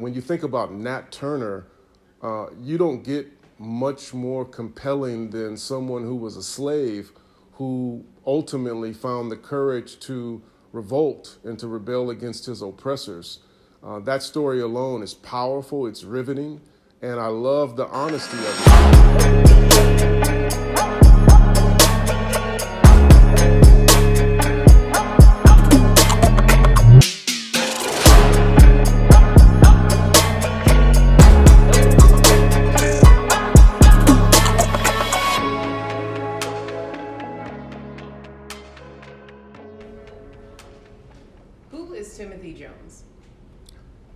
When you think about Nat Turner, you don't get much more compelling than someone who was a slave who ultimately found the courage to revolt and to rebel against his oppressors. That story alone is powerful, it's riveting, and I love the honesty of it. Who is Timothy Jones?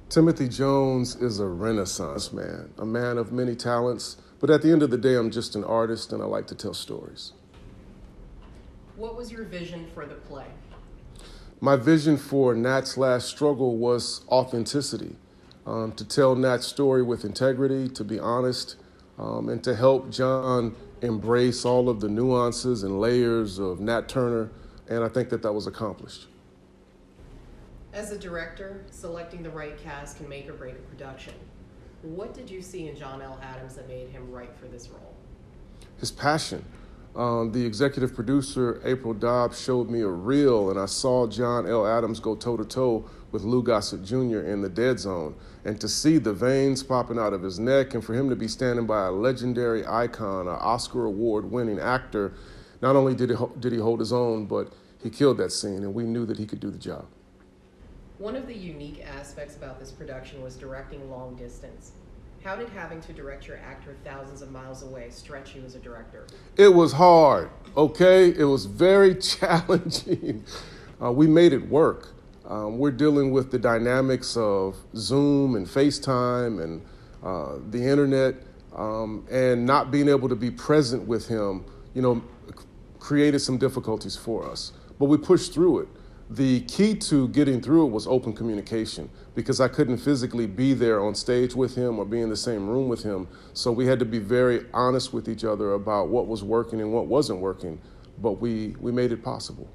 Timothy Jones is a Renaissance man, a man of many talents, but at the end of the day, I'm just an artist and I like to tell stories. What was your vision for the play? My vision for Nat's last struggle was authenticity, to tell Nat's story with integrity, to be honest, and to help John embrace all of the nuances and layers of Nat Turner, and I think that that was accomplished. As a director, selecting the right cast can make or break a production. What did you see in John L. Adams that made him right for this role? His passion. The executive producer, April Dobbs, showed me a reel, and I saw John L. Adams go toe-to-toe with Lou Gossett Jr. in The Dead Zone. And to see the veins popping out of his neck, and for him to be standing by a legendary icon, an Oscar award-winning actor, not only did he hold his own, but he killed that scene, and we knew that he could do the job. One of the unique aspects about this production was directing long distance. How did having to direct your actor thousands of miles away stretch you as a director? It was hard, okay? It was very challenging. We made it work. We're dealing with the dynamics of Zoom and FaceTime and the internet, and not being able to be present with him, created some difficulties for us. But we pushed through it. The key to getting through it was open communication, because I couldn't physically be there on stage with him or be in the same room with him. So we had to be very honest with each other about what was working and what wasn't working, but we made it possible.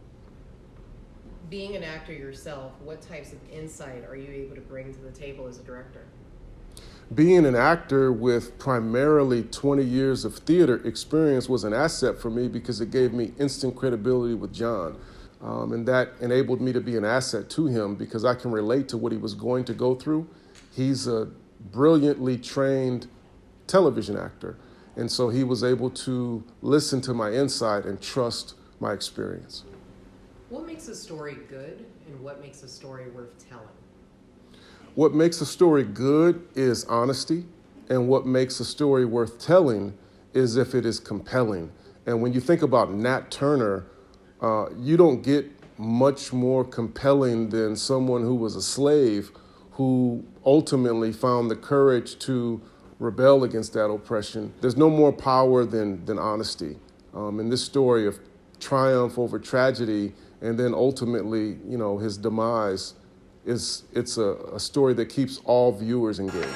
Being an actor yourself, what types of insight are you able to bring to the table as a director? Being an actor with primarily 20 years of theater experience was an asset for me because it gave me instant credibility with John. And that enabled me to be an asset to him because I can relate to what he was going to go through. He's a brilliantly trained television actor, and so he was able to listen to my insight and trust my experience. What makes a story good, and what makes a story worth telling? What makes a story good is honesty, and what makes a story worth telling is if it is compelling. And when you think about Nat Turner, you don't get much more compelling than someone who was a slave who ultimately found the courage to rebel against that oppression. There's no more power than honesty. In this story of triumph over tragedy and then ultimately, his demise, it's a story that keeps all viewers engaged.